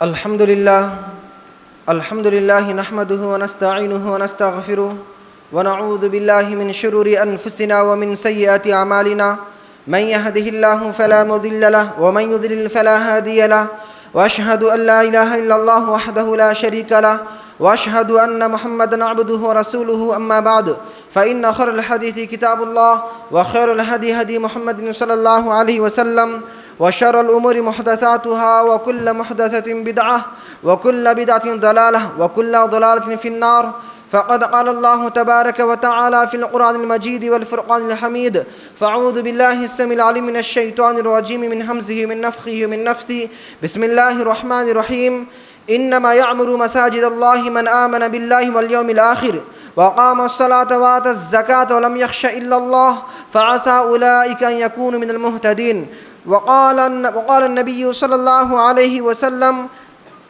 الحمد لله نحمده ونستعينه ونستغفره ونعوذ بالله من شرور أنفسنا ومن سيئات أعمالنا من يهده الله فلا مضل له ومن يضلل فلا هادي له وأشهد أن لا إله إلا الله وحده لا شريك له وأشهد أن محمدا عبده ورسوله أما بعد فإن خير الحديث كتاب الله وخير الهدي هدي محمد صلى الله عليه وسلم وشر الأمور محدثاتها وكل محدثة بدعة وكل بدعة ضلالة وكل ضلالة في النار. فقد قال الله تبارك وتعالى في القرآن المجيد والفرقان الحميد: فأعوذ بالله السميع العليم من الشيطان الرجيم من همزه من نفخه من نفثه. بسم الله الرحمن الرحيم. إنما يعمر مساجد الله من آمن بالله واليوم الآخر وقام الصلاة وآتى الزكاة ولم يخش إلا الله فعسى أولئك أن يكونوا من المهتدين. وقال النبي صلى الله عليه وسلم: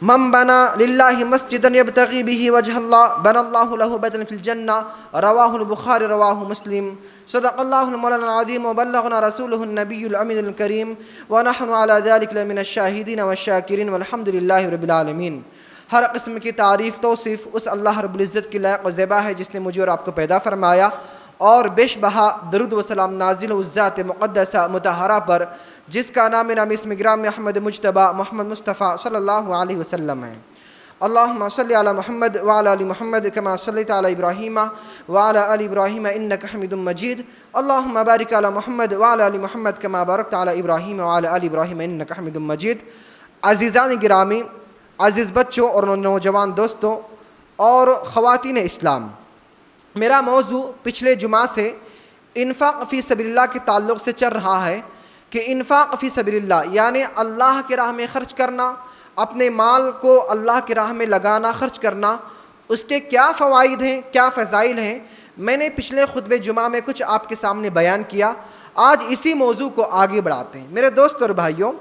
من بنى لله مسجدا يبتغي به وجه الله بنى الله له بيتا في الجنة. رواه البخاري رواه مسلم. صدق الله المولانا العظيم وبلغنا رسوله النبي الأمين الكريم ونحن على ذلك لمن الشاهدين والشاکرین والحمد للہ رب العالمین. ہر قسم کی تعریف توصیف اس اللہ رب العزت کی لائق و زیبا ہے جس نے مجھے اور آپ کو پیدا فرمایا، اور بیش بہا درود و سلام نازل اس ذات مقدسہ مطہرہ پر جس کا نام اسم گرام میں احمد مجتبی محمد مصطفیٰ صلی اللہ علیہ وسلم ہے. اللہم صلی علی محمد وعلی آل محمد کما صلیت علی ابراہیم وعلی آل ابراہیم انک حمید مجید. اللہم بارک علی محمد وعلی آل محمد کما بارکت علی ابراہیم وعلی آل ابراہیم انک حمید مجید. عزیزان گرامی، عزیز بچوں اور نوجوان دوستوں اور خواتین اسلام، میرا موضوع پچھلے جمعہ سے انفاق فی سبیل اللہ کے تعلق سے چل رہا ہے کہ انفاق فی سبیل اللہ یعنی اللہ کی راہ میں خرچ کرنا، اپنے مال کو اللہ کی راہ میں لگانا، خرچ کرنا، اس کے کیا فوائد ہیں، کیا فضائل ہیں. میں نے پچھلے خطبہ جمعہ میں کچھ آپ کے سامنے بیان کیا. آج اسی موضوع کو آگے بڑھاتے ہیں. میرے دوست اور بھائیوں،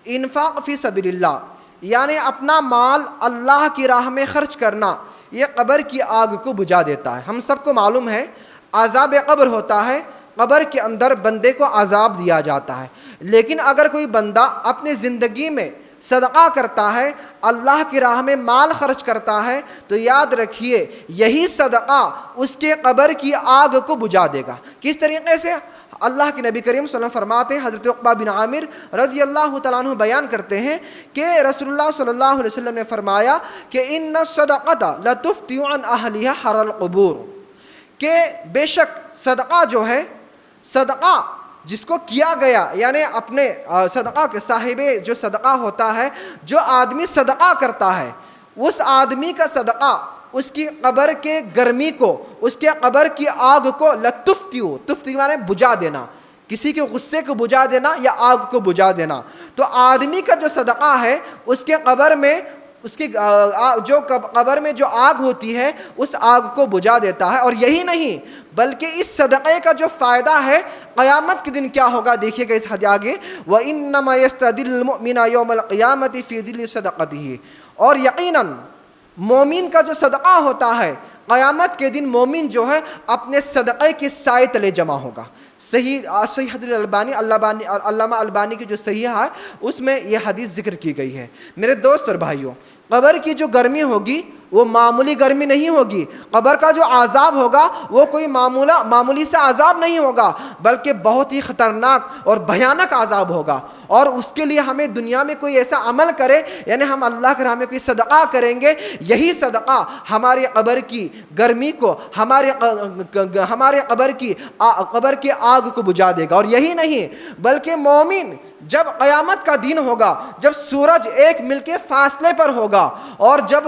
انفاق فی سبیل اللہ یعنی اپنا مال اللہ کی راہ میں خرچ کرنا، یہ قبر کی آگ کو بجھا دیتا ہے. ہم سب کو معلوم ہے عذاب قبر ہوتا ہے، قبر کے اندر بندے کو عذاب دیا جاتا ہے. لیکن اگر کوئی بندہ اپنی زندگی میں صدقہ کرتا ہے، اللہ کی راہ میں مال خرچ کرتا ہے، تو یاد رکھیے یہی صدقہ اس کے قبر کی آگ کو بجھا دے گا. کس طریقے سے؟ اللہ کے نبی کریم صلی اللہ علیہ وسلم فرماتے ہیں، حضرت عقبہ بن عامر رضی اللہ تعالیٰ عنہ بیان کرتے ہیں کہ رسول اللہ صلی اللہ علیہ وسلم نے فرمایا کہ ان الصدقۃ لتفتی عن اہلھا حر القبور، کہ بے شک صدقہ جو ہے، صدقہ جس کو کیا گیا یعنی اپنے صدقہ کے صاحب جو صدقہ ہوتا ہے، جو آدمی صدقہ کرتا ہے، اس آدمی کا صدقہ اس کی قبر کے گرمی کو، اس کے قبر کی آگ کو تفتی معنی بجھا دینا، کسی کے غصے کو بجھا دینا یا آگ کو بجھا دینا. تو آدمی کا جو صدقہ ہے اس کے قبر میں، اس کی جو قبر میں جو آگ ہوتی ہے اس آگ کو بجھا دیتا ہے. اور یہی نہیں بلکہ اس صدقے کا جو فائدہ ہے قیامت کے دن کیا ہوگا دیکھیے گا اس حدیث آگے، وَإِنَّمَا يَسْتَدِلُّ الْمُؤْمِنَ يَوْمَ الْقِيَامَةِ فِي ظِلِّ صَدَقَتِهِ. اور یقیناً مومن کا جو صدقہ ہوتا ہے قیامت کے دن مومن جو ہے اپنے صدقے کے سائے تلے جمع ہوگا. صحیح حدیث علامہ البانی کی جو صحیح ہے اس میں یہ حدیث ذکر کی گئی ہے. میرے دوست اور بھائیوں، قبر کی جو گرمی ہوگی وہ معمولی گرمی نہیں ہوگی. قبر کا جو عذاب ہوگا وہ کوئی معمولی سے عذاب نہیں ہوگا، بلکہ بہت ہی خطرناک اور بھیانک عذاب ہوگا. اور اس کے لیے ہمیں دنیا میں کوئی ایسا عمل کرے، یعنی ہم اللہ کے راہ میں کوئی صدقہ کریں گے، یہی صدقہ ہمارے قبر کی گرمی کو، ہمارے قبر کی آگ کو بجھا دے گا. اور یہی نہیں بلکہ مومن جب قیامت کا دن ہوگا، جب سورج ایک میل کے فاصلے پر ہوگا، اور جب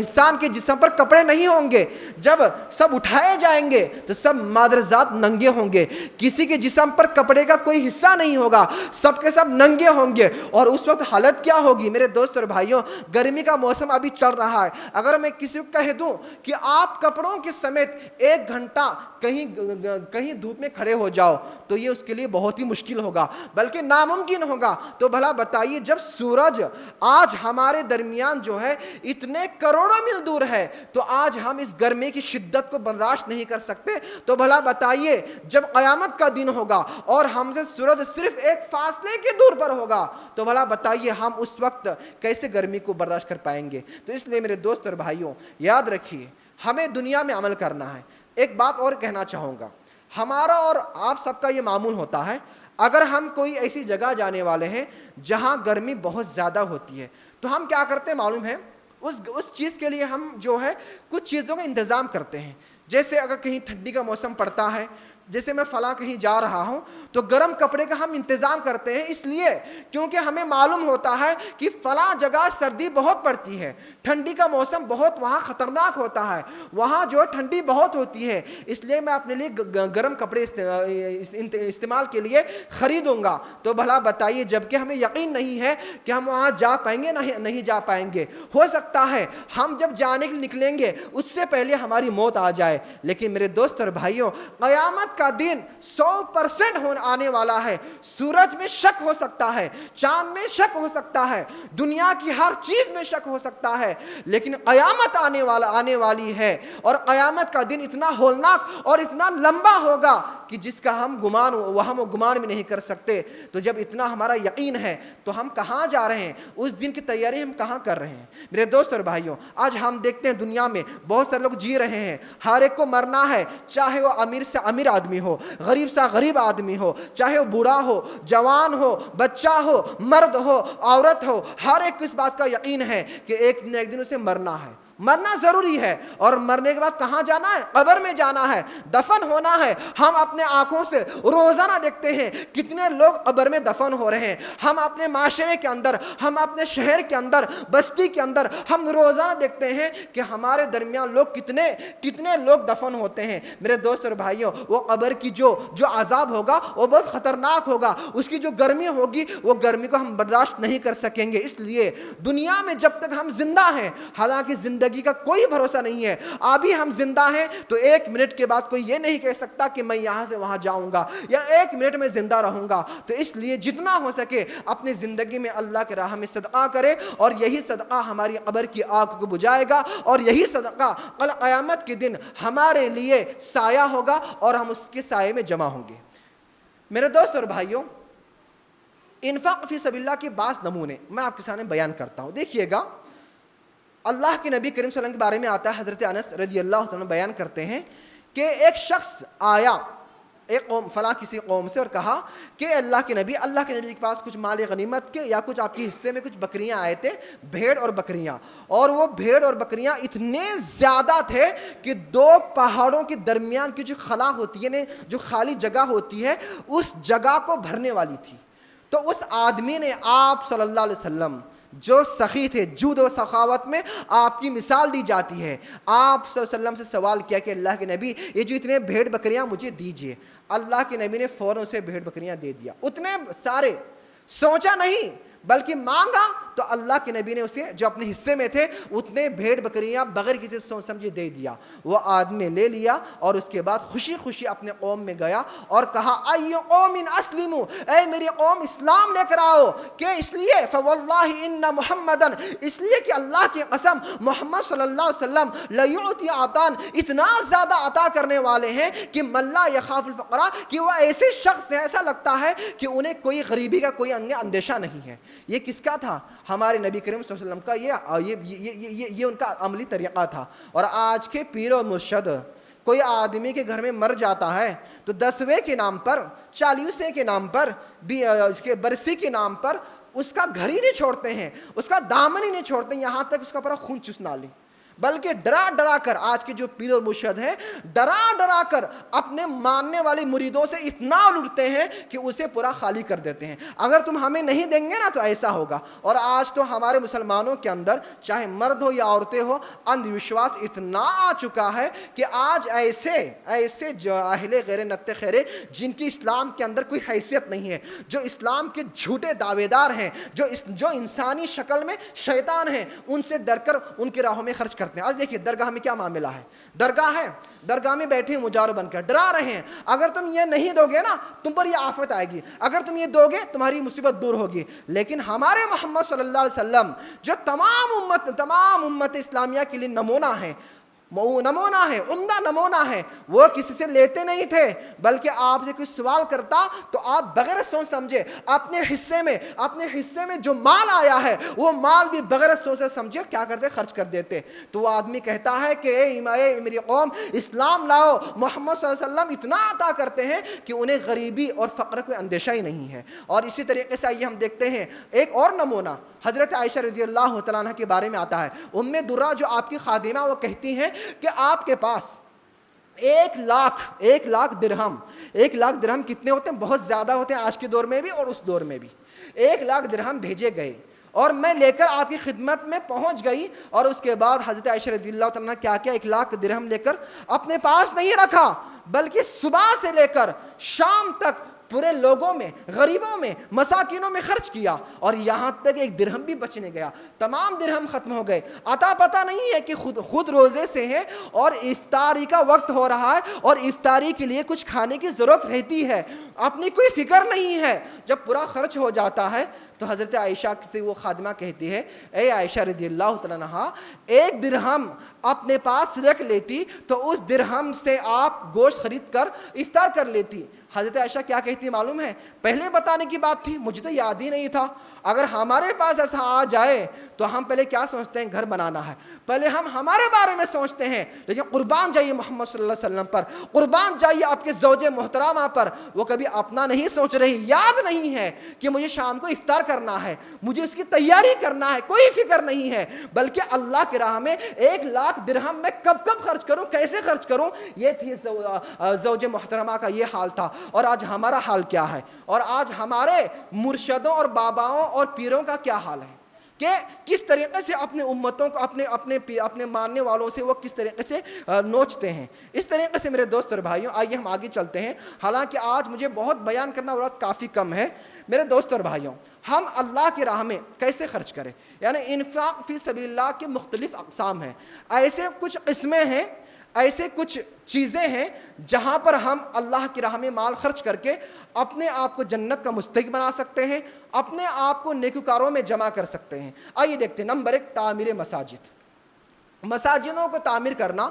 انسان کے جسم پر کپڑے نہیں ہوں گے، جب سب اٹھائے جائیں گے تو سب مادرزاد ننگے ہوں گے، کسی کے جسم پر کپڑے کا کوئی حصہ نہیں ہوگا، سب کے سب ننگے ہوں گے. اور اس وقت حالت کیا ہوگی میرے دوست اور بھائیوں؟ گرمی کا موسم ابھی چل رہا ہے، اگر میں کسی کو کہہ دوں کہ آپ کپڑوں کے سمیت 1 گھنٹہ کہیں دھوپ میں کھڑے ہو جاؤ تو یہ اس کے لیے بہت ہی مشکل ہوگا، بلکہ ناممکن ہوگا. تو بھلا بتائیے جب سورج آج ہمارے درمیان جو ہے اتنے کروڑوں ہزاروں میل دور ہے تو آج ہم اس گرمی کی شدت کو برداشت نہیں کر سکتے، تو بھلا بتائیے جب قیامت کا دن ہوگا اور ہم سے سورج صرف ایک فاصلے کی دور پر ہوگا تو بھلا بتائیے ہم اس وقت کیسے گرمی کو برداشت کر پائیں گے؟ تو اس لیے میرے دوست اور بھائیوں یاد رکھیے ہمیں دنیا میں عمل کرنا ہے۔ ایک بات اور کہنا چاہوں گا، ہمارا اور آپ سب کا یہ معمول ہوتا ہے، اگر ہم کوئی ایسی جگہ جانے والے ہیں جہاں گرمی بہت زیادہ ہوتی ہے تو ہم کیا کرتے ہیں معلوم ہے؟ اس چیز کے لیے ہم جو ہے کچھ چیزوں کا انتظام کرتے ہیں۔ جیسے اگر کہیں ٹھنڈی کا موسم پڑتا ہے، جیسے میں فلاں کہیں جا رہا ہوں تو گرم کپڑے کا ہم انتظام کرتے ہیں، اس لیے کیونکہ ہمیں معلوم ہوتا ہے کہ فلاں جگہ سردی بہت پڑتی ہے، ٹھنڈی کا موسم بہت وہاں خطرناک ہوتا ہے، وہاں جو ٹھنڈی بہت ہوتی ہے، اس لیے میں اپنے لیے گرم کپڑے استعمال کے لیے خریدوں گا۔ تو بھلا بتائیے جبکہ ہمیں یقین نہیں ہے کہ ہم وہاں جا پائیں گے نہیں جا پائیں گے، ہو سکتا ہے ہم جب جانے کے لیے نکلیں گے اس سے پہلے ہماری موت آ جائے۔ لیکن میرے دوست اور بھائیوں قیامت کا دن 100% آنے والا ہے، سورج میں شک ہو سکتا ہے، چاند میں شک ہو سکتا ہے، دنیا کی ہر چیز میں شک ہو سکتا ہے، لیکن قیامت آنے والی ہے، اور قیامت کا دن اتنا ہولناک اور اتنا لمبا ہوگا کہ جس کا ہم گمان بھی نہیں کر سکتے۔ تو جب اتنا ہمارا یقین ہے تو ہم کہاں جا رہے ہیں؟ اس دن کی تیاری ہم کہاں کر رہے ہیں؟ میرے دوست اور بھائیوں آج ہم دیکھتے ہیں دنیا میں بہت سارے لوگ جی رہے ہیں، ہر ایک کو مرنا ہے، چاہے وہ امیر سے امیر آدمی ہو، غریب سے غریب آدمی ہو، چاہے وہ بوڑھا ہو، جوان ہو، بچہ ہو، مرد ہو، عورت ہو، ہر ایک کو اس بات کا یقین ہے کہ ایک نہ ایک دن اسے مرنا ہے، مرنا ضروری ہے، اور مرنے کے بعد کہاں جانا ہے؟ قبر میں جانا ہے، دفن ہونا ہے۔ ہم اپنے آنکھوں سے روزانہ دیکھتے ہیں کتنے لوگ قبر میں دفن ہو رہے ہیں، ہم اپنے معاشرے کے اندر، ہم اپنے شہر کے اندر، بستی کے اندر ہم روزانہ دیکھتے ہیں کہ ہمارے درمیان لوگ کتنے لوگ دفن ہوتے ہیں۔ میرے دوست اور بھائیوں وہ قبر کی جو عذاب ہوگا وہ بہت خطرناک ہوگا، اس کی جو گرمی ہوگی وہ گرمی کو ہم برداشت نہیں کر سکیں گے۔ اس لیے دنیا میں جب تک ہم زندہ ہیں، حالانکہ زندگی کا کوئی بھروسہ نہیں ہے، ابھی ہم زندہ ہیں تو ایک منٹ کے بعد کوئی یہ نہیں کہہ سکتا کہ میں یہاں سے وہاں جاؤں گا یا ایک منٹ میں زندہ رہوں گا۔ تو اس لیے جتنا ہو سکے اپنی زندگی میں اللہ کے راہ میں صدقہ کرے، اور یہی صدقہ ہماری قبر کی آگ کو بجھائے گا، اور یہی صدقہ کل قیامت کے دن ہمارے لیے سایہ ہوگا اور ہم اس کے سائے میں جمع ہوں گے۔ میرے دوست اور بھائیوں انفاق فی سبیل اللہ کے بعض نمونے میں آپ کے سامنے بیان کرتا ہوں۔ دیکھیے گا اللہ کے نبی کریم صلی اللہ علیہ وسلم کے بارے میں آتا ہے، حضرت انس رضی اللہ عنہ بیان کرتے ہیں کہ ایک شخص آیا ایک قوم فلاں کسی قوم سے اور کہا کہ اللہ کے نبی کے پاس کچھ مال غنیمت کے یا کچھ آپ کے حصے میں کچھ بکریاں آئے تھے، بھیڑ اور بکریاں، اور وہ بھیڑ اور بکریاں اتنے زیادہ تھے کہ دو پہاڑوں کے درمیان کی جو خلا ہوتی ہے، جو خالی جگہ ہوتی ہے، اس جگہ کو بھرنے والی تھی۔ تو اس آدمی نے آپ صلی اللہ علیہ وسلم جو سخی تھے، جود و سخاوت میں آپ کی مثال دی جاتی ہے، آپ صلی اللہ علیہ وسلم سے سوال کیا کہ اللہ کے نبی یہ جو اتنے بھیڑ بکریاں مجھے دیجئے۔ اللہ کے نبی نے فوراً سے بھیڑ بکریاں دے دیا، اتنے سارے، سوچا نہیں بلکہ مانگا تو اللہ کے نبی نے اسے جو اپنے حصے میں تھے اتنے بھیڑ بکریاں بغیر کسی سوچ سمجھے دے دیا۔ وہ آدمی لے لیا اور اس کے بعد خوشی خوشی اپنے قوم میں گیا اور کہا ایو قوم اسلموا، اے میری قوم اسلام لے کر آؤ، کہ اس لیے فواللہ ان محمدن، اس لیے کہ اللہ کی قسم محمد صلی اللہ علیہ وسلم لیعطی عطان، اتنا زیادہ عطا کرنے والے ہیں کہ من لا یخاف الفقر، کہ وہ ایسے شخص ہیں ایسا لگتا ہے کہ انہیں کوئی غریبی کا کوئی اندیشہ نہیں ہے۔ یہ کس کا تھا؟ ہمارے نبی کریم صلی اللہ علیہ وسلم کا یہ ان کا عملی طریقہ تھا۔ اور آج کے پیر و مرشد کوئی آدمی کے گھر میں مر جاتا ہے تو 10ویں کے نام پر، 40ویں کے نام پر، اس کے برسی کے نام پر اس کا گھر ہی نہیں چھوڑتے ہیں، اس کا دامن ہی نہیں چھوڑتے ہیں، یہاں تک اس کا پورا خون چوسنا لیں، بلکہ ڈرا ڈرا کر آج کے جو پیر و مرشد ہیں ڈرا ڈرا کر اپنے ماننے والے مریدوں سے اتنا لوٹتے ہیں کہ اسے پورا خالی کر دیتے ہیں۔ اگر تم ہمیں نہیں دیں گے نا تو ایسا ہوگا۔ اور آج تو ہمارے مسلمانوں کے اندر چاہے مرد ہو یا عورتیں ہو، اندھ وشواس اتنا آ چکا ہے کہ آج ایسے جاہل غیر نت خیرے جن کی اسلام کے اندر کوئی حیثیت نہیں ہے، جو اسلام کے جھوٹے دعوے دار ہیں، جو انسانی شکل میں شیطان ہیں، ان سے ڈر کر ان کے راہوں میں خرچ کرتے ہیں. آج دیکھیے درگاہ میں کیا معاملہ ہے. درگاہ ہے, درگاہ میں بیٹھے مجار بن کر ڈرا رہے ہیں, اگر تم یہ نہیں دو گے نا تم پر یہ آفت آئے گی, اگر تم یہ دو گے تمہاری مصیبت دور ہوگی. لیکن ہمارے محمد صلی اللہ علیہ وسلم جو تمام امت اسلامیہ کے لیے نمونہ ہے, عمدہ نمونہ ہے, وہ کسی سے لیتے نہیں تھے, بلکہ آپ سے کوئی سوال کرتا تو آپ بغیر سوچ سمجھے اپنے حصے میں جو مال آیا ہے وہ مال بھی بغیر سوچ سمجھے کیا کرتے, خرچ کر دیتے. تو وہ آدمی کہتا ہے کہ اے میری قوم اسلام لاؤ, محمد صلی اللہ علیہ وسلم اتنا عطا کرتے ہیں کہ انہیں غریبی اور فقر کوئی اندیشہ ہی نہیں ہے. اور اسی طریقے سے آئیے ہم دیکھتے ہیں ایک اور نمونہ حضرت عائشہ رضی اللہ تعالیٰ عنہ کے بارے میں آتا ہے. ام درہ جو آپ کی خادمہ, وہ کہتی ہیں کہ آپ کے پاس 1,00,000 درہم, 1,00,000 درہم کتنے ہوتے ہیں, بہت زیادہ ہوتے ہیں آج کے دور میں بھی اور اس دور میں بھی. 1,00,000 درہم بھیجے گئے اور میں لے کر آپ کی خدمت میں پہنچ گئی. اور اس کے بعد حضرت عائشہ رضی اللہ تعالیٰ نے کیا 1,00,000 درہم لے کر اپنے پاس نہیں رکھا, بلکہ صبح سے لے کر شام تک پورے لوگوں میں, غریبوں میں, مساکینوں میں خرچ کیا, اور یہاں تک ایک درہم بھی بچ نہیں گیا. تمام درہم ختم ہو گئے. عطا پتہ نہیں ہے کہ خود روزے سے ہیں اور افطاری کا وقت ہو رہا ہے اور افطاری کے لیے کچھ کھانے کی ضرورت رہتی ہے, اپنی کوئی فکر نہیں ہے. جب پورا خرچ ہو جاتا ہے تو حضرت عائشہ سے وہ خادمہ کہتی ہے, اے عائشہ رضی اللہ تعالیٰ عنہا, 1 درہم اپنے پاس رکھ لیتی تو اس درہم سے آپ گوشت خرید کر افطار کر لیتی. حضرت عائشہ کیا کہتی معلوم ہے, پہلے بتانے کی بات تھی, مجھے تو یاد ہی نہیں تھا. اگر ہمارے پاس ایسا آ جائے تو ہم پہلے کیا سوچتے ہیں, گھر بنانا ہے, پہلے ہم ہمارے بارے میں سوچتے ہیں. لیکن قربان جائیے محمد صلی اللہ علیہ وسلم پر, قربان جائیے آپ کے زوج محترمہ پر, وہ کبھی اپنا نہیں سوچ رہی. یاد نہیں ہے کہ مجھے شام کو افطار کرنا ہے, مجھے اس کی تیاری کرنا ہے, کوئی فکر نہیں ہے, بلکہ اللہ کی راہ میں 1,00,000 درہم میں کب خرچ کروں, کیسے خرچ کروں, یہ تھی زوج محترمہ کا یہ حال تھا. اور آج ہمارا حال کیا ہے, اور آج ہمارے مرشدوں اور باباؤں اور پیروں کا کیا حال ہے کہ کس طریقے سے اپنے امتوں کو اپنے ماننے والوں سے وہ کس طریقے سے نوچتے ہیں. اس طریقے سے میرے دوست اور بھائیوں, آئیے ہم آگے چلتے ہیں. حالانکہ آج مجھے بہت بیان کرنا وقت کافی کم ہے. میرے دوست اور بھائیوں, ہم اللہ کی راہ میں کیسے خرچ کریں, یعنی انفاق فی سبیل اللہ کے مختلف اقسام ہیں. ایسے کچھ قسمیں ہیں, ایسے کچھ چیزیں ہیں جہاں پر ہم اللہ کی راہ میں مال خرچ کر کے اپنے آپ کو جنت کا مستحق بنا سکتے ہیں, اپنے آپ کو نیکوکاروں میں جمع کر سکتے ہیں. آئیے دیکھتے ہیں. نمبر 1, تعمیر مساجد. مساجدوں کو تعمیر کرنا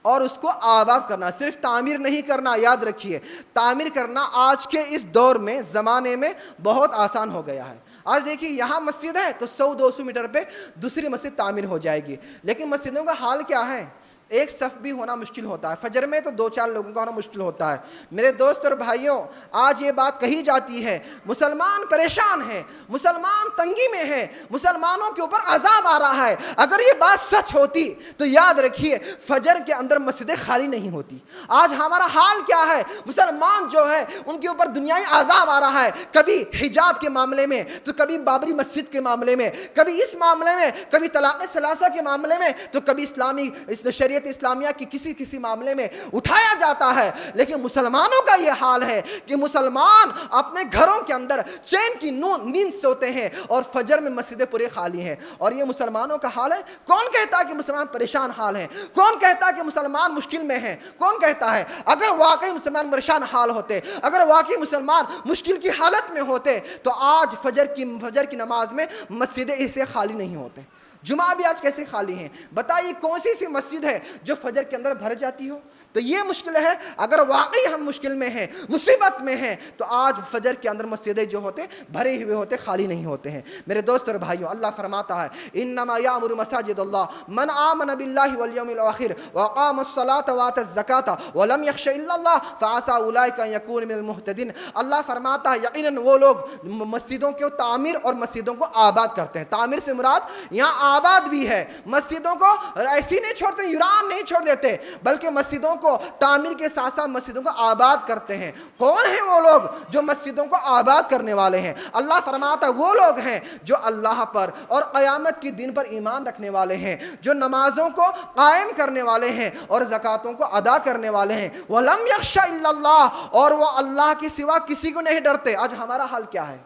اور اس کو آباد کرنا, صرف تعمیر نہیں کرنا, یاد رکھیے تعمیر کرنا آج کے اس دور میں, زمانے میں بہت آسان ہو گیا ہے. آج دیکھیے یہاں مسجد ہے تو 100-200 میٹر پہ دوسری مسجد تعمیر ہو جائے گی. لیکن مسجدوں کا حال کیا ہے, ایک صف بھی ہونا مشکل ہوتا ہے, فجر میں تو 2-4 لوگوں کا ہونا مشکل ہوتا ہے. میرے دوست اور بھائیوں, آج یہ بات کہی جاتی ہے مسلمان پریشان ہیں, مسلمان تنگی میں ہیں, مسلمانوں کے اوپر عذاب آ رہا ہے. اگر یہ بات سچ ہوتی تو یاد رکھیے فجر کے اندر مسجدیں خالی نہیں ہوتی. آج ہمارا حال کیا ہے, مسلمان جو ہے ان کے اوپر دنیائی عذاب آ رہا ہے, کبھی حجاب کے معاملے میں, تو کبھی بابری مسجد کے معاملے میں, کبھی اس معاملے میں, کبھی طلاق ثلاثہ کے معاملے میں, تو کبھی شریعت اسلامیہ کی کسی معاملے میں اٹھایا جاتا ہے. لیکن مسلمانوں کا یہ حال ہے کہ مسلمان اپنے گھروں کے اندر چین کی نیند سوتے ہیں اور فجر میں مسجدیں پورے خالی ہیں. اور یہ مسلمانوں کا حال ہے. کون کہتا ہے کہ مسلمان پریشان حال ہیں, کون کہتا ہے کہ مسلمان مشکل میں ہیں, کون کہتا ہے؟ اگر واقعی مسلمان پریشان حال ہوتے, اگر واقعی مسلمان مشکل کی حالت میں ہوتے تو آج فجر کی نماز میں مسجدیں اسے خالی نہیں ہوتے. جمعہ بھی آج کیسے خالی ہیں؟ بتائیے کون سی مسجد ہے جو فجر کے اندر بھر جاتی ہو؟ تو یہ مشکل ہے. اگر واقعی ہم مشکل میں ہیں, مصیبت میں ہیں, تو آج فجر کے اندر مسجدیں جو ہوتے بھرے ہوئے ہوتے, خالی نہیں ہوتے ہیں. میرے دوست اور بھائیوں, اللہ فرماتا ہے انما یامر مساجد اللہ من آمن باللہ والیوم الاخر واقام الصلاۃ وآتى الزکاۃ ولم یخش الا اللہ فعسى اولئک ان یکونوا من المہتدین. اللہ فرماتا ہے یقیناً وہ لوگ مسجدوں کو تعمیر اور مسجدوں کو آباد کرتے ہیں. تعمیر سے مراد یہاں آباد بھی ہے, مسجدوں کو ایسی نہیں چھوڑتے, یوران نہیں چھوڑ دیتے, بلکہ مسجدوں کو تعمیر کے ساتھ ساتھ مسجدوں کو آباد کرتے ہیں. کون ہیں وہ لوگ جو مسجدوں کو آباد کرنے والے ہیں؟ اللہ فرماتا ہے وہ لوگ ہیں جو اللہ پر اور قیامت کے دن پر ایمان رکھنے والے ہیں, جو نمازوں کو قائم کرنے والے ہیں اور زکاتوں کو ادا کرنے والے ہیں. وَلَمْ يَخْشَ إِلَّا اللَّهِ, اور وہ اللہ کے سوا کسی کو نہیں ڈرتے. آج ہمارا حال کیا ہے؟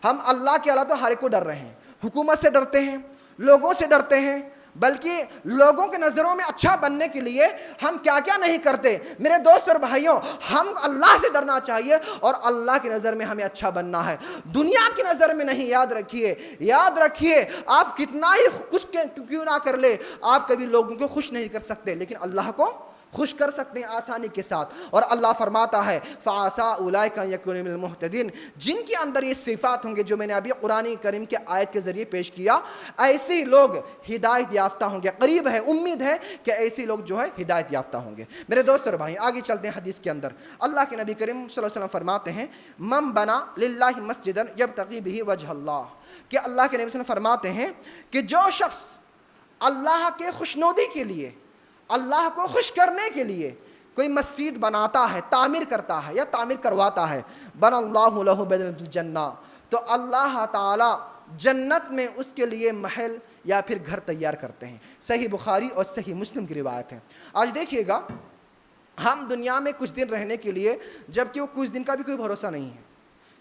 ہم اللہ کے علاوہ تو ہر ایک کو ڈر رہے ہیں. حکومت سے ڈرتے ہیں, لوگوں سے ڈرتے ہیں, بلکہ لوگوں کے نظروں میں اچھا بننے کے لیے ہم کیا کیا نہیں کرتے. میرے دوست اور بھائیوں, ہم اللہ سے ڈرنا چاہیے اور اللہ کی نظر میں ہمیں اچھا بننا ہے, دنیا کی نظر میں نہیں. یاد رکھیے آپ کتنا ہی کچھ کیوں نہ کر لے, آپ کبھی لوگوں کو خوش نہیں کر سکتے, لیکن اللہ کو خوش کر سکتے ہیں آسانی کے ساتھ. اور اللہ فرماتا ہے فَعَسَىٰ أُولَٰئِكَ أَن يَكُونُوا مِنَ الْمُهْتَدِينَ, جن کے اندر یہ صفات ہوں گے جو میں نے ابھی قرآن کریم کے آیت کے ذریعے پیش کیا, ایسے لوگ ہدایت یافتہ ہوں گے. قریب ہے, امید ہے کہ ایسے لوگ جو ہے ہدایت یافتہ ہوں گے. میرے دوست اور بھائی آگے چلتے ہیں حدیث کے اندر. اللہ کے نبی کریم صلی اللہ علیہ وسلم فرماتے ہیں من بنا للہ مسجدا یبتغی بہ وجہ اللہ, کہ اللہ کے نبی صلی اللہ علیہ وسلم فرماتے ہیں کہ جو شخص اللہ کے خوشنودی کے لیے, اللہ کو خوش کرنے کے لیے کوئی مسجد بناتا ہے, تعمیر کرتا ہے یا تعمیر کرواتا ہے, بنا اللہ لہ بیتا فی الجنہ, تو اللہ تعالی جنت میں اس کے لیے محل یا پھر گھر تیار کرتے ہیں. صحیح بخاری اور صحیح مسلم کی روایت ہے. آج دیکھیے گا, ہم دنیا میں کچھ دن رہنے کے لیے, جبکہ وہ کچھ دن کا بھی کوئی بھروسہ نہیں ہے,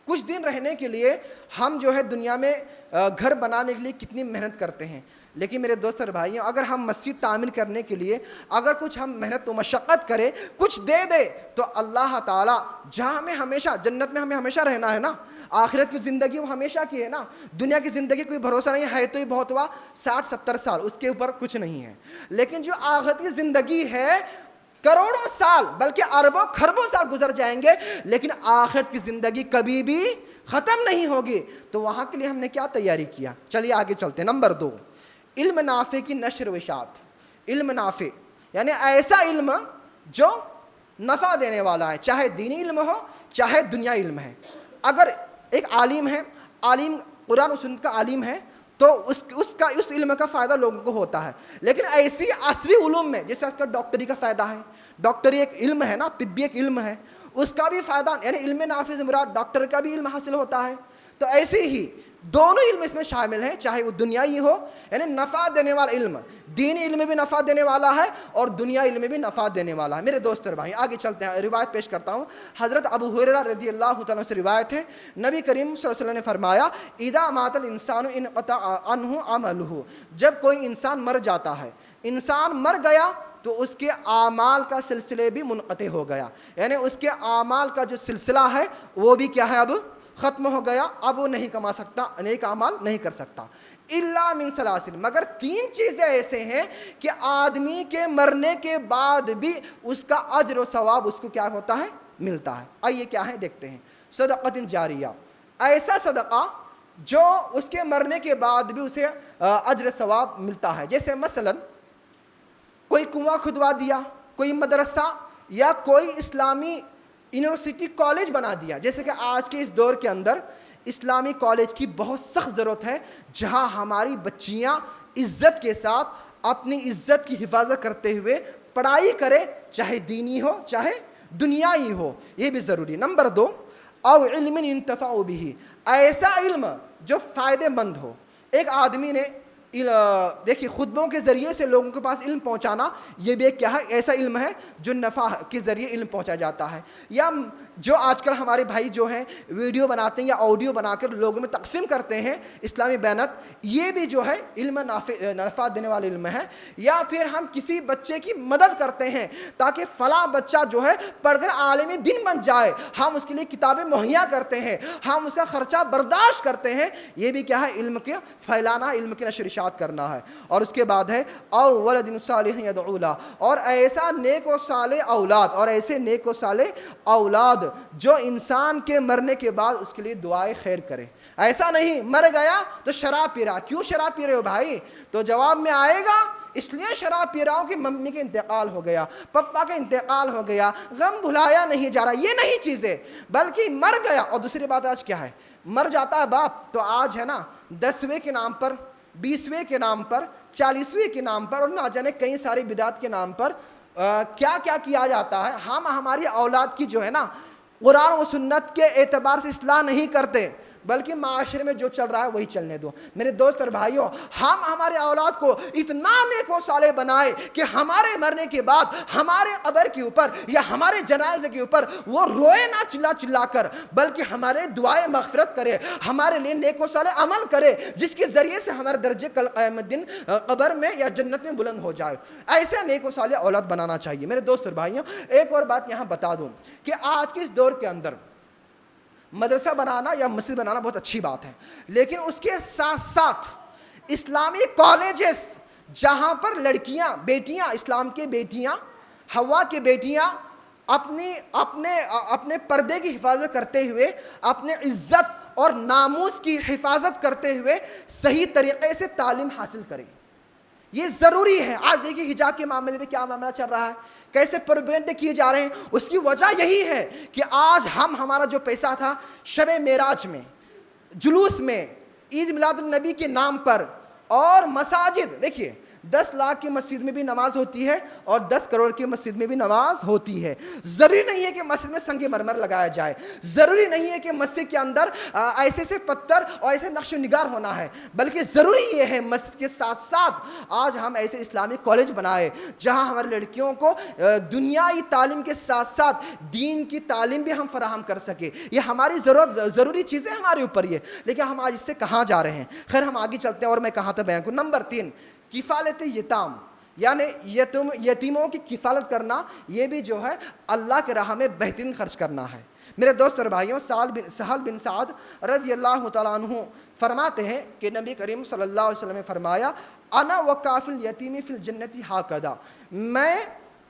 کچھ دن رہنے کے لیے ہم جو ہے دنیا میں گھر بنانے کے لیے کتنی محنت کرتے ہیں. لیکن میرے دوست اور بھائیوں, اگر ہم مسجد تعمیر کرنے کے لیے اگر کچھ ہم محنت و مشقت کریں, کچھ دے دے, تو اللہ تعالیٰ جہاں ہمیں ہمیشہ جنت میں ہمیں ہمیشہ رہنا ہے نا, آخرت کی زندگی وہ ہمیشہ کی ہے نا, دنیا کی زندگی کوئی بھروسہ نہیں ہے تو ہی بہت ہوا 60-70 سال, اس کے اوپر کچھ نہیں ہے. لیکن جو آخرت کی زندگی ہے کروڑوں سال بلکہ اربوں خربوں سال گزر جائیں گے, لیکن آخرت کی زندگی کبھی بھی ختم نہیں ہوگی. تو وہاں کے لیے ہم نے کیا تیاری کیا؟ چلیے آگے چلتے ہیں. نمبر 2, علم نافع کی نشر و اشاعت. علم نافع یعنی ایسا علم جو نفع دینے والا ہے, چاہے دینی علم ہو چاہے دنیا علم ہے. اگر ایک عالم ہے, عالم قرآن و سنت کا عالم ہے, تو اس علم کا فائدہ لوگوں کو ہوتا ہے. لیکن ایسی عصری علوم میں, جیسے اس کا ڈاکٹری کا فائدہ ہے, ڈاکٹری ایک علم ہے نا, طبی ایک علم ہے, اس کا بھی فائدہ, یعنی علم نافع سے مراد ڈاکٹر کا بھی علم حاصل ہوتا ہے. تو ایسے ہی دونوں علم اس میں شامل ہیں, چاہے وہ دنیائی ہو یعنی نفع دینے والا علم, دینی علم میں بھی نفع دینے والا ہے اور دنیا علم میں بھی نفع دینے والا ہے. میرے دوست اور بھائی آگے چلتے ہیں, روایت پیش کرتا ہوں. حضرت ابو ہریرہ رضی اللہ تعالیٰ سے روایت ہے, نبی کریم صلی اللہ علیہ وسلم نے فرمایا اذا مات الانسان انقطع عنہ عملہ, جب کوئی انسان مر جاتا ہے, انسان مر گیا تو اس کے اعمال کا سلسلے بھی منقطع ہو گیا, یعنی اس کے اعمال کا جو سلسلہ ہے وہ بھی کیا ہے, اب ختم ہو گیا, اب وہ نہیں کما سکتا, نیک اعمال نہیں کر سکتا. الا من ثلاث, مگر 3 چیزیں ایسے ہیں کہ آدمی کے مرنے کے بعد بھی اس کا اجر و ثواب اس کو کیا ہوتا ہے, ملتا ہے. آئیے کیا ہے دیکھتے ہیں. صدقۃ جاریہ, ایسا صدقہ جو اس کے مرنے کے بعد بھی اسے اجر و ثواب ملتا ہے. جیسے مثلا کوئی کنواں کھدوا دیا, کوئی مدرسہ یا کوئی اسلامی یونیورسٹی کالج بنا دیا. جیسے کہ آج کے اس دور کے اندر اسلامی کالج کی بہت سخت ضرورت ہے, جہاں ہماری بچیاں عزت کے ساتھ اپنی عزت کی حفاظت کرتے ہوئے پڑھائی کرے, چاہے دینی ہو چاہے دنیائی ہو, یہ بھی ضروری. نمبر 2, او علم ينتفع به, ایسا علم جو فائدے مند ہو. ایک آدمی نے دیکھیے خطبوں کے ذریعے سے لوگوں کے پاس علم پہنچانا, یہ بھی ایک کیا ہے, ایسا علم ہے جو نفع کے ذریعے علم پہنچا جاتا ہے. یا جو آج کل ہمارے بھائی جو ہیں ویڈیو بناتے ہیں یا آڈیو بنا کر لوگوں میں تقسیم کرتے ہیں اسلامی بیانات, یہ بھی جو ہے علم نفع دینے والا علم ہے. یا پھر ہم کسی بچے کی مدد کرتے ہیں تاکہ فلاں بچہ جو ہے پڑھ کر عالم دین بن جائے, ہم اس کے لیے کتابیں مہیا کرتے ہیں, ہم اس کا خرچہ برداشت کرتے ہیں, یہ بھی کیا ہے, علم کے پھیلانا, علم کی نشر اشاعت کرنا ہے. اور اس کے بعد ہے او ولد صالح یدعو لہ, اور ایسا نیک و صالح اولاد, اور ایسے نیک و صالح اولاد جو انسان کے مرنے کے بعد اس کے لیے دعائیں خیر کرے. ایسا نہیں مر گیا تو شراب پی رہا, کیوں شراب پی رہے ہو بھائی, تو جواب میں آئے گا اس لیے شراب پی رہا ہوں کہ ممی کے انتقال ہو گیا, پپا کا انتقال ہو گیا, غم بھلایا نہیں جا رہا, یہ نہیں چیزیں, بلکہ مر گیا. اور دوسری بات آج کیا ہے, مر جاتا ہے باپ, تو آج ہے نا 10ویں کے نام پر, 20ویں کے نام پر, 40ویں کے نام پر, اور نہ جانے کئی ساری بدعت کے نام پر کیا کیا کیا جاتا ہے. ہم ہماری اولاد کی جو ہے نا قرآن و سنت کے اعتبار سے اصلاح نہیں کرتے, بلکہ معاشرے میں جو چل رہا ہے وہی چلنے دو۔ میرے دوست اور بھائیوں، ہم ہمارے اولاد کو اتنا نیک و صالح بنائے کہ ہمارے مرنے کے بعد ہمارے قبر کے اوپر یا ہمارے جنازے کے اوپر وہ روئے نہ چلا چلا کر، بلکہ ہمارے دعائیں مغفرت کرے، ہمارے لیے نیک و صالح عمل کرے، جس کے ذریعے سے ہمارے درجے کل قیامت دن قبر میں یا جنت میں بلند ہو جائے۔ ایسے نیک و صالح اولاد بنانا چاہیے۔ میرے دوست اور بھائیوں، ایک اور بات یہاں بتا دوں کہ آج کے اس دور کے اندر مدرسہ بنانا یا مسجد بنانا بہت اچھی بات ہے، لیکن اس کے ساتھ ساتھ اسلامی کالجز جہاں پر لڑکیاں، بیٹیاں، اسلام کے بیٹیاں، ہوا کی بیٹیاں اپنے پردے کی حفاظت کرتے ہوئے، اپنے عزت اور ناموس کی حفاظت کرتے ہوئے صحیح طریقے سے تعلیم حاصل کریں، یہ ضروری ہے۔ آج دیکھیے حجاب کے معاملے میں کیا معاملہ چل رہا ہے، کیسے پروپیگنڈے کیے جا رہے ہیں۔ اس کی وجہ یہی ہے کہ آج ہمارا جو پیسہ تھا شب معراج میں، جلوس میں، عید میلاد النبی کے نام پر، اور مساجد، دیکھیے 10 لاکھ کی مسجد میں بھی نماز ہوتی ہے اور 10 کروڑ کی مسجد میں بھی نماز ہوتی ہے۔ ضروری نہیں ہے کہ مسجد میں سنگ مرمر لگایا جائے، ضروری نہیں ہے کہ مسجد کے اندر ایسے سے پتھر اور ایسے نقش و نگار ہونا ہے، بلکہ ضروری یہ ہے مسجد کے ساتھ ساتھ آج ہم ایسے اسلامی کالج بنائے جہاں ہماری لڑکیوں کو دنیائی تعلیم کے ساتھ ساتھ دین کی تعلیم بھی ہم فراہم کر سکے۔ یہ ہماری ضروری چیزیں ہمارے اوپر یہ، لیکن ہم آج اس سے کہاں جا رہے ہیں۔ خیر ہم آگے چلتے ہیں اور میں کہاں تھا بیان کو۔ نمبر 3، کفالت یتام، یعنی یتیموں کی کفالت کرنا، یہ بھی جو ہے اللہ کے راہ میں بہترین خرچ کرنا ہے۔ میرے دوست اور بھائیوں، سہل بن سعد رضی اللہ تعالیٰ عنہ فرماتے ہیں کہ نبی کریم صلی اللہ علیہ وسلم نے فرمایا، انا وکافل الیتیم فی الجنت ہاکذا، میں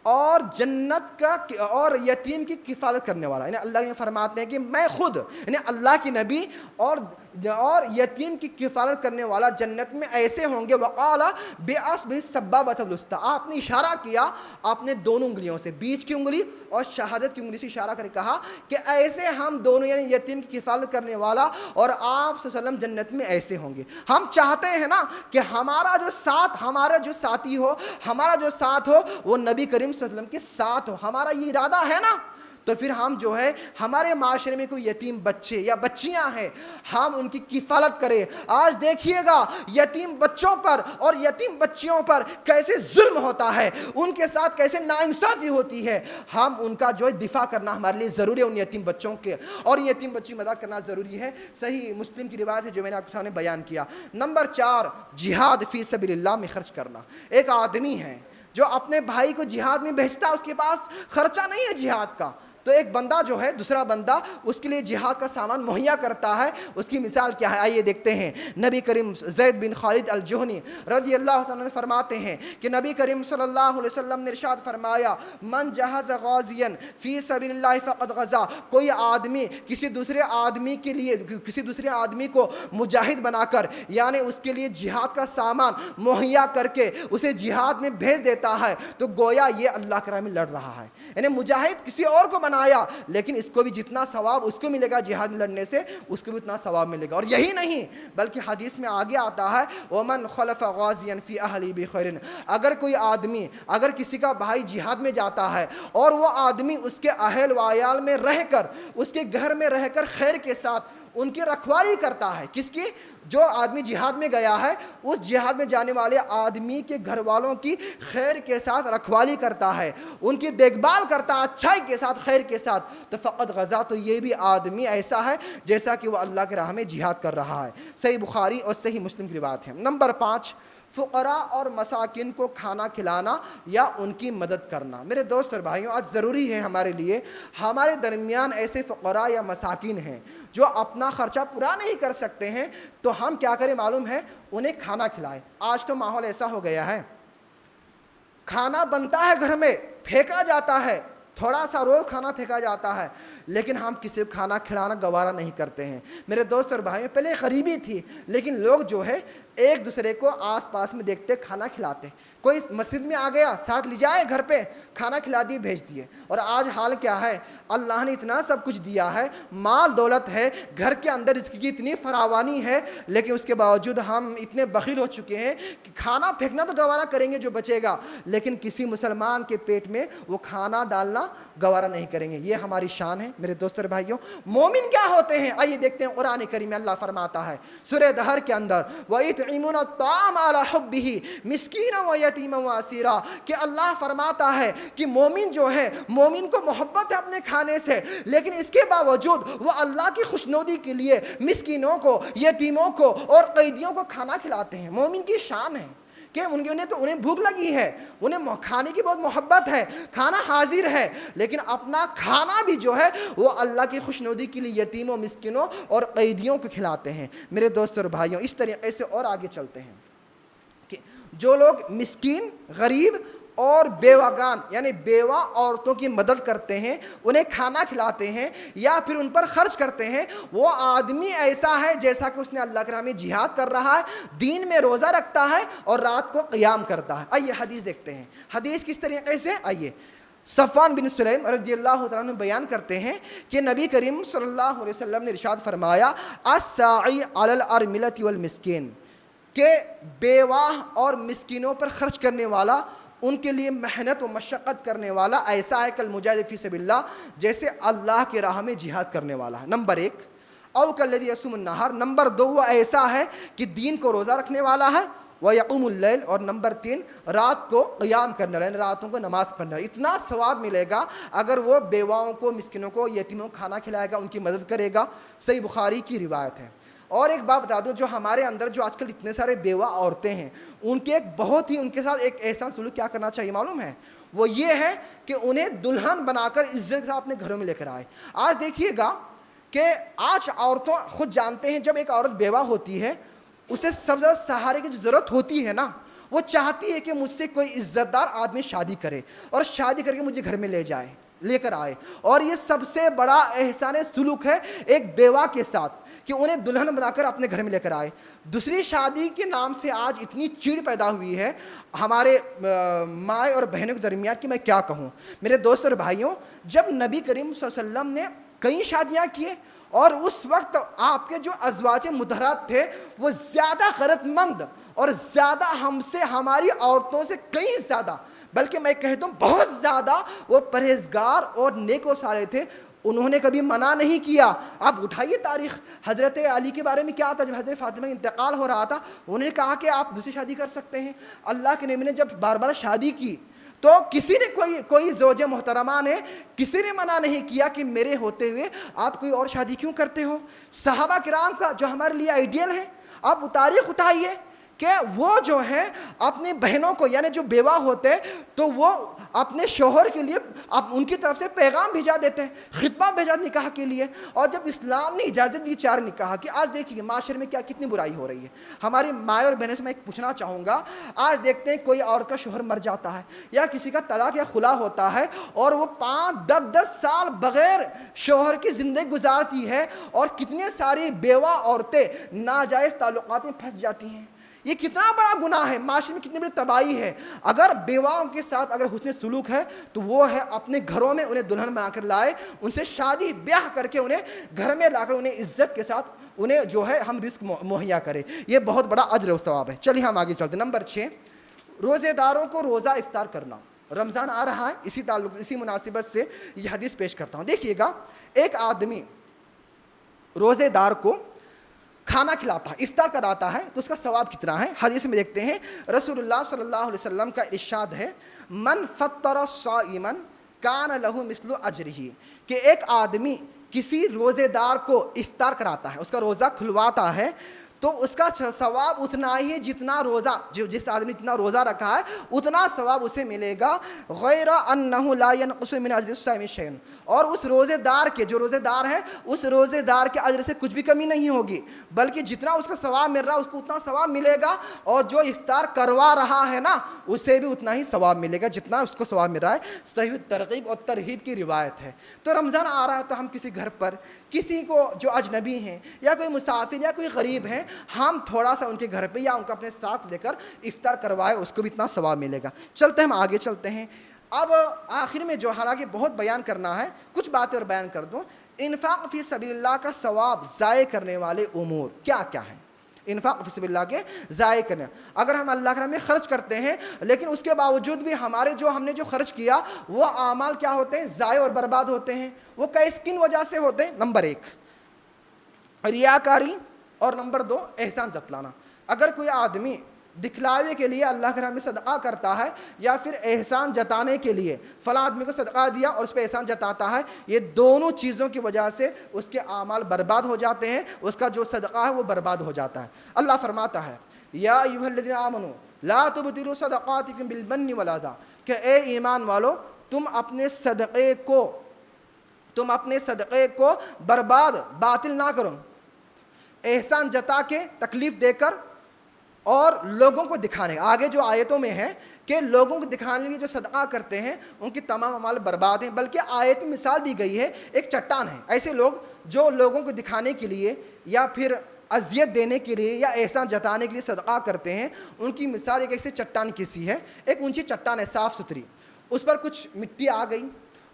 اور جنت کا اور یتیم کی کفالت کرنے والا، یعنی اللہ نے فرماتے ہیں کہ میں خود، یعنی اللہ کی نبی اور یتیم کی کفالت کرنے والا جنت میں ایسے ہوں گے۔ وقال بِأَصْبِعِ السَّبَّابَةِ الْوُسْطَىٰ، آپ نے اشارہ کیا اپنے دونوں انگلیوں سے، بیچ کی انگلی اور شہادت کی انگلی سے اشارہ کر کہا کہ ایسے ہم دونوں، یعنی یتیم کی کفالت کرنے والا اور آپ صلی اللہ علیہ وسلم جنت میں ایسے ہوں گے۔ ہم چاہتے ہیں نا کہ ہمارا جو ساتھی ہو، ہمارا جو ساتھ ہو وہ نبی کریم صلی اللہ علیہ وسلم کے ساتھ ہو، ہمارا یہ ارادہ ہے نا، تو پھر ہم جو ہے ہمارے معاشرے میں کوئی یتیم بچے یا بچیاں ہیں، ہم ان کی کفالت کریں۔ آج دیکھیے گا یتیم بچوں پر اور یتیم بچیوں پر کیسے ظلم ہوتا ہے، ان کے ساتھ کیسے ناانصافی ہوتی ہے۔ ہم ان کا جو ہے دفاع کرنا ہمارے لیے ضروری ہے، ان یتیم بچوں کے، اور یتیم بچی مدد کرنا ضروری ہے۔ صحیح مسلم کی روایت ہے جو میں نے آپ کے سامنے بیان کیا۔ نمبر 4، جہاد فی سبیل اللہ میں خرچ کرنا۔ ایک آدمی ہے جو اپنے بھائی کو جہاد میں بھیجتا ہے، اس کے پاس خرچہ نہیں ہے جہاد کا، تو ایک بندہ جو ہے، دوسرا بندہ اس کے لیے جہاد کا سامان مہیا کرتا ہے۔ اس کی مثال کیا ہے، آئیے دیکھتے ہیں۔ نبی کریم زید بن خالد الجہنی رضی اللہ تعالیٰ عنہ فرماتے ہیں کہ نبی کریم صلی اللہ علیہ وسلم نے ارشاد فرمایا، من جہز غازیا فی سبیل اللہ فقد غزا، کوئی آدمی کسی دوسرے آدمی کو مجاہد بنا کر، یعنی اس کے لیے جہاد کا سامان مہیا کر کے اسے جہاد میں بھیج دیتا ہے، تو گویا یہ اللہ کے راہ میں لڑ رہا ہے۔ یعنی مجاہد کسی اور کو بنایا، لیکن اس کو بھی جتنا ثواب اس کو ملے گا جہاد میں لڑنے سے، اس کو بھی اتنا ثواب ملے گا۔ اور یہی نہیں بلکہ حدیث میں آگے آتا ہے، ومن خلف غازیا فی اہلی بخیر، اگر کوئی آدمی، اگر کسی کا بھائی جہاد میں جاتا ہے اور وہ آدمی اس کے اہل و عیال میں رہ کر، اس کے گھر میں رہ کر خیر کے ساتھ ان کی رکھوالی کرتا ہے، کس کی؟ جو آدمی جہاد میں گیا ہے، اس جہاد میں جانے والے آدمی کے گھر والوں کی خیر کے ساتھ رکھوالی کرتا ہے، ان کی دیکھ بھال کرتا ہے اچھائی کے ساتھ، خیر کے ساتھ، تو فقط غزا، تو یہ بھی آدمی ایسا ہے جیسا کہ وہ اللہ کے راہ میں جہاد کر رہا ہے۔ صحیح بخاری اور صحیح مسلم کی روایت ہے۔ نمبر 5، فقراء اور مساکین کو کھانا کھلانا یا ان کی مدد کرنا۔ میرے دوست اور بھائیوں، آج ضروری ہے ہمارے لیے، ہمارے درمیان ایسے فقراء یا مساکین ہیں جو اپنا خرچہ پورا نہیں کر سکتے ہیں، تو ہم کیا کریں معلوم ہے؟ انہیں کھانا کھلائیں۔ آج تو ماحول ایسا ہو گیا ہے، کھانا بنتا ہے گھر میں، پھینکا جاتا ہے، تھوڑا سا روز کھانا پھینکا جاتا ہے، لیکن ہم کسی کو کھانا کھلانا گوارا نہیں کرتے ہیں۔ میرے دوست اور بھائیوں، پہلے غریبی تھی، لیکن لوگ جو ہے ایک دوسرے کو آس پاس میں دیکھتے کھانا کھلاتے. کوئی مسجد میں آ گیا ساتھ لے جائے گھر پہ کھانا کھلا دیے بھیج دیے. اور آج حال کیا ہے, اللہ نے اتنا سب کچھ دیا ہے, مال دولت ہے, گھر کے اندر اس کی اتنی فراوانی ہے, لیکن اس کے باوجود ہم اتنے بخیل ہو چکے ہیں کہ کھانا پھینکنا تو گوارا کریں گے جو بچے گا, لیکن کسی مسلمان کے پیٹ میں وہ کھانا ڈالنا گوارا نہیں کریں گے. یہ ہماری شان ہے میرے دوستوں اور بھائیوں. مومن کیا ہوتے ہیں, آئیے دیکھتے ہیں. قرآن کریم میں اللہ فرماتا ہے سورہ دہر کے اندر وَيُطْعِمُونَ الطَّعَامَ عَلَىٰ حُبِّهِ مِسْكِينًا وَيَتِيمًا وَأَسِيرًا, کہ اللہ فرماتا ہے کہ مومن جو ہے, مومن کو محبت ہے اپنے کھانے سے, لیکن اس کے باوجود وہ اللہ کی خوشنودی کے لیے مسکینوں کو, یتیموں کو اور قیدیوں کو کھانا کھلاتے ہیں. مومن کی شان ہے کہ انہیں بھوک لگی ہے, انہیں کھانے کی بہت محبت ہے, کھانا حاضر ہے, لیکن اپنا کھانا بھی جو ہے وہ اللہ کی خوشنودی کے لیے یتیموں, مسکینوں اور قیدیوں کو کھلاتے ہیں. میرے دوستوں اور بھائیوں, اس طریقے سے اور آگے چلتے ہیں کہ جو لوگ مسکین, غریب اور بیواگان یعنی بیوہ عورتوں کی مدد کرتے ہیں, انہیں کھانا کھلاتے ہیں یا پھر ان پر خرچ کرتے ہیں, وہ آدمی ایسا ہے جیسا کہ اس نے اللہ کے راہ میں جہاد کر رہا ہے, دین میں روزہ رکھتا ہے اور رات کو قیام کرتا ہے. آئیے حدیث دیکھتے ہیں. حدیث کس طریقے سے, آئیے صفوان بن سلیم رضی اللہ تعالیٰ عنہ بیان کرتے ہیں کہ نبی کریم صلی اللہ علیہ وسلم نے ارشاد فرمایا الساعی علی الارملۃ والمسکین, کہ بیواہ اور مسکینوں پر خرچ کرنے والا, ان کے لیے محنت و مشقت کرنے والا ایسا ہے کالمجاہد فی سبیل اللہ, جیسے اللہ کے راہ میں جہاد کرنے والا ہے. نمبر 1. او کالذی یصوم النہار. نمبر 2, وہ ایسا ہے کہ دین کو روزہ رکھنے والا ہے. وَيَقُومُ اللَّيْلِ. اور نمبر 3, رات کو قیام کرنے والا, راتوں کو نماز پڑھنا. اتنا ثواب ملے گا اگر وہ بیواؤں کو, مسکینوں کو, یتیموں کو کھانا کھلائے گا, ان کی مدد کرے گا. صحیح بخاری کی روایت ہے. اور ایک بات بتا دو, جو ہمارے اندر جو آج کل اتنے سارے بیوہ عورتیں ہیں, ان کے ایک بہت ہی ان کے ساتھ ایک احسان سلوک کیا کرنا چاہیے معلوم ہے, وہ یہ ہے کہ انہیں دلہن بنا کر عزت کے ساتھ اپنے گھروں میں لے کر آئے. آج دیکھیے گا کہ آج عورتوں خود جانتے ہیں, جب ایک عورت بیوہ ہوتی ہے اسے سب سے زیادہ سہارے کی جو ضرورت ہوتی ہے نا, وہ چاہتی ہے کہ مجھ سے کوئی عزت دار آدمی شادی کرے اور شادی کر کے مجھے گھر میں لے کر آئے. اور یہ سب سے بڑا احسان سلوک ہے ایک بیوہ کے ساتھ, کہ انہیں دلہن بنا کر اپنے گھر میں لے کر آئے. دوسری شادی کے نام سے آج اتنی چیڑ پیدا ہوئی ہے ہمارے مائیں اور بہنوں کے درمیان کہ میں کیا کہوں. میرے دوست اور بھائیوں, جب نبی کریم صلی اللہ علیہ وسلم نے کئی شادیاں کیے, اور اس وقت آپ کے جو ازواج مطہرات تھے وہ زیادہ غیرت مند اور زیادہ ہم سے, ہماری عورتوں سے کہیں زیادہ, بلکہ میں کہتا ہوں بہت زیادہ وہ پرہیزگار اور نیک و صالح تھے. انہوں نے کبھی منع نہیں کیا. آپ اٹھائیے تاریخ, حضرت علی کے بارے میں کیا تھا, جب حضرت فاطمہ کا انتقال ہو رہا تھا انہوں نے کہا کہ آپ دوسری شادی کر سکتے ہیں. اللہ کے نبی نے جب بار بار شادی کی تو کسی نے, کوئی زوج محترمہ نے کسی نے منع نہیں کیا کہ میرے ہوتے ہوئے آپ کوئی اور شادی کیوں کرتے ہو. صحابہ کرام کا جو ہمارے لیے آئیڈیل ہے, آپ تاریخ اٹھائیے کہ وہ جو ہیں اپنی بہنوں کو, یعنی جو بیوہ ہوتے تو وہ اپنے شوہر کے لیے ان کی طرف سے پیغام بھیجا دیتے ہیں, خطبہ بھیجا نکاح کے لیے. اور جب اسلام نے اجازت دی 4 نکاح کی, آج دیکھیے معاشرے میں کتنی برائی ہو رہی ہے. ہماری مائیں اور بہنیں سے میں پوچھنا چاہوں گا, آج دیکھتے ہیں کوئی عورت کا شوہر مر جاتا ہے یا کسی کا طلاق یا خلا ہوتا ہے, اور وہ 5-10 سال بغیر شوہر کی زندگی گزارتی ہے, اور کتنے ساری بیوہ عورتیں ناجائز تعلقات میں پھنس جاتی ہیں. یہ کتنا بڑا گناہ ہے, معاشرے میں کتنی بڑی تباہی ہے. اگر بیواؤں کے ساتھ اگر حسن سلوک ہے تو وہ ہے اپنے گھروں میں انہیں دلہن بنا کر لائے, ان سے شادی بیاہ کر کے انہیں گھر میں لا کر انہیں عزت کے ساتھ انہیں جو ہے ہم رزق مہیا کرے. یہ بہت بڑا اجر و ثواب ہے. چلیے ہم آگے چلتے ہیں. نمبر 6, روزے داروں کو روزہ افطار کرنا. رمضان آ رہا ہے, اسی مناسبت سے یہ حدیث پیش کرتا ہوں. دیکھیے گا, ایک آدمی روزے دار کو کھانا کھلاتا ہے, افطار کراتا ہے, تو اس کا ثواب کتنا ہے. حدیث میں دیکھتے ہیں رسول اللہ صلی اللہ علیہ وسلم کا ارشاد ہے, من فطر صائما کان لہ مثل اجرہ, کہ ایک آدمی کسی روزے دار کو افطار کراتا ہے, اس کا روزہ کھلواتا ہے, تو اس کا ثواب اتنا ہی جتنا روزہ, جس آدمی جتنا روزہ رکھا ہے اتنا ثواب اسے ملے گا. غیر انہ لا ينقص من اجر الصائم شیء, اور اس روزے دار کے, جو روزے دار ہے اس روزے دار کے اجر سے کچھ بھی کمی نہیں ہوگی, بلکہ جتنا اس کا ثواب مل رہا ہے اس کو اتنا ثواب ملے گا, اور جو افطار کروا رہا ہے نا اسے بھی اتنا ہی ثواب ملے گا جتنا اس کو ثواب مل رہا ہے. صحیح ترغیب اور ترہیب کی روایت ہے. تو رمضان آ رہا ہے تو ہم کسی گھر پر کسی کو جو اجنبی ہیں یا کوئی مسافر یا کوئی غریب ہیں, ہم تھوڑا سا ان کے گھر پہ یا ان کو اپنے ساتھ لے کر افطار کروائے اس کو بھی اتنا ثواب ملے گا۔ چلتے ہم آگے چلتے ہیں۔ اب آخر میں جو حالانکہ بہت بیان کرنا ہے، کچھ باتیں اور بیان کر دوں۔ انفاق فی سبیل اللہ کا ثواب ضائع کرنے والے امور کیا کیا ہیں؟ انفاق فی سبیل اللہ کے ضائع کرنے، اگر ہم اللہ کے راہ میں خرچ کرتے ہیں لیکن اس کے باوجود بھی ہم نے جو خرچ کیا وہ اعمال کیا ہوتے ہیں؟ ضائع اور برباد ہوتے ہیں۔ وہ کن وجہ سے ہوتے ہیں؟ نمبر 1 ریاکاری، اور نمبر 2 احسان جتلانا۔ اگر کوئی آدمی دکھلاوے کے لیے اللہ کے راہ میں صدقہ کرتا ہے یا پھر احسان جتانے کے لیے فلاں آدمی کو صدقہ دیا اور اس پہ احسان جتاتا ہے، یہ دونوں چیزوں کی وجہ سے اس کے اعمال برباد ہو جاتے ہیں، اس کا جو صدقہ ہے وہ برباد ہو جاتا ہے۔ اللہ فرماتا ہے یا ایھا الذین آمنوا لا تبطلوا صدقاتکم بالمن والاذی، کہ اے ایمان والو تم اپنے صدقے کو برباد باطل نہ کرو، احسان جتا کے، تکلیف دے کر اور لوگوں کو دکھانے۔ آگے جو آیتوں میں ہے کہ لوگوں کو دکھانے کے لیے جو صدقہ کرتے ہیں ان کی تمام اعمال برباد ہیں، بلکہ آیت میں مثال دی گئی ہے ایک چٹان ہے۔ ایسے لوگ جو لوگوں کو دکھانے کے لیے یا پھر اذیت دینے کے لیے یا احسان جتانے کے لیے صدقہ کرتے ہیں، ان کی مثال ایک ایسے چٹان کی سی ہے۔ ایک اونچی چٹان ہے صاف ستھری، اس پر کچھ مٹی آ گئی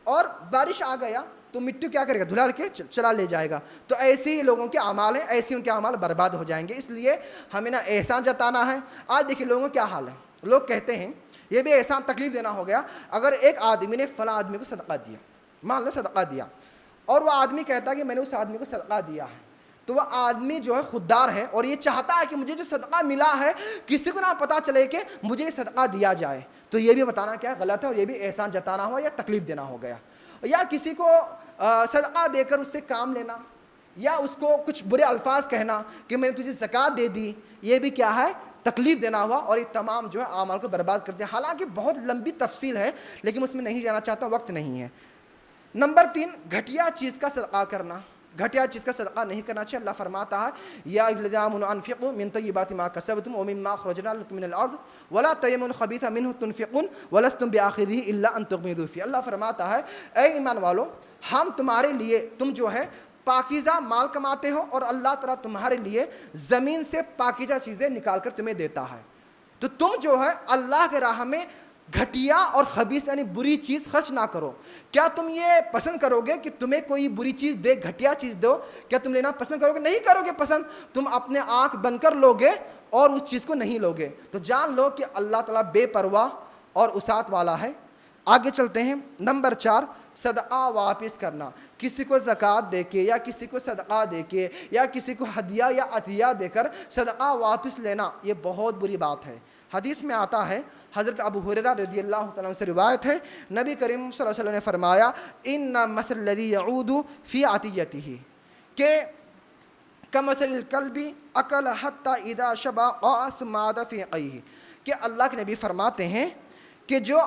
اور بارش آ گیا تو مٹی کیا کرے گا؟ دھلا کے چلا لے جائے گا۔ تو ایسے ہی لوگوں کے اعمال ہیں، ایسے ان کے اعمال برباد ہو جائیں گے۔ اس لیے ہمیں نہ احسان جتانا ہے۔ آج دیکھیے لوگوں کا کیا حال ہے، لوگ کہتے ہیں یہ بھی احسان تکلیف دینا ہو گیا۔ اگر ایک آدمی نے فلاں آدمی کو صدقہ دیا، مان لو صدقہ دیا، اور وہ آدمی کہتا ہے کہ میں نے اس آدمی کو صدقہ دیا ہے، تو وہ آدمی جو ہے خوددار ہے اور یہ چاہتا ہے کہ مجھے جو صدقہ ملا ہے کسی کو نہ پتہ چلے کہ مجھے یہ صدقہ دیا جائے، تو یہ بھی بتانا کیا غلط ہے اور یہ بھی احسان جتانا ہوا یا تکلیف دینا ہو گیا۔ یا کسی کو صدقہ دے کر اس سے کام لینا یا اس کو کچھ برے الفاظ کہنا کہ میں نے تجھے زکوٰۃ دے دی، یہ بھی کیا ہے؟ تکلیف دینا ہوا، اور یہ تمام جو ہے اعمال کو برباد کر دیا۔ حالانکہ بہت لمبی تفصیل ہے لیکن اس میں نہیں جانا چاہتا، وقت نہیں ہے۔ نمبر 3 گھٹیا چیز کا صدقہ کرنا، گھٹیا چیز کا صدقہ نہیں کرنا چاہیے۔ اللہ فرماتا ہے یا ایھا الذین آمنوا انفقوا من طیبات ما کسبتم ومما اخرجنا لکم من الارض ولا تیمنوا الخبیث منه تنفقون ولستم بآخذہ الا ان تغمضوا فیہ۔ اللہ فرماتا ہے اے ایمان والو، ہم تمہارے لیے، تم جو ہے پاکیزہ مال کماتے ہو اور اللہ تعالیٰ تمہارے لیے زمین سے پاکیزہ چیزیں نکال کر تمہیں دیتا ہے، تو تم جو ہے اللہ کے راہ میں گھٹیا اور خبیث یعنی بری چیز خرچ نہ کرو۔ کیا تم یہ پسند کرو گے کہ تمہیں کوئی بری چیز دے، گھٹیا چیز دو؟ کیا تم لینا پسند کرو گے؟ نہیں کرو گے پسند، تم اپنے آنکھ بند کر لو گے اور اس چیز کو نہیں لو گے۔ تو جان لو کہ اللہ تعالیٰ بے پرواہ اور وسعت والا ہے۔ آگے چلتے ہیں۔ نمبر 4 صدقہ واپس کرنا۔ کسی کو زکوٰۃ دے کے یا کسی کو صدقہ دے کے یا کسی کو ہدیہ یا عطیہ دے کر صدقہ واپس لینا، یہ بہت بری بات ہے۔ حدیث میں آتا ہے، حضرت ابو ہریرہ رضی اللہ تعالیٰ عنہ سے روایت ہے، نبی کریم صلی اللہ علیہ وسلم نے فرمایا ان مثل الذی یعود فی عطیتہ، کہ کمثل الکلب اکل حتی اذا شبع قاس ماد فی عیہ، کہ اللہ کے نبی فرماتے ہیں کہ جو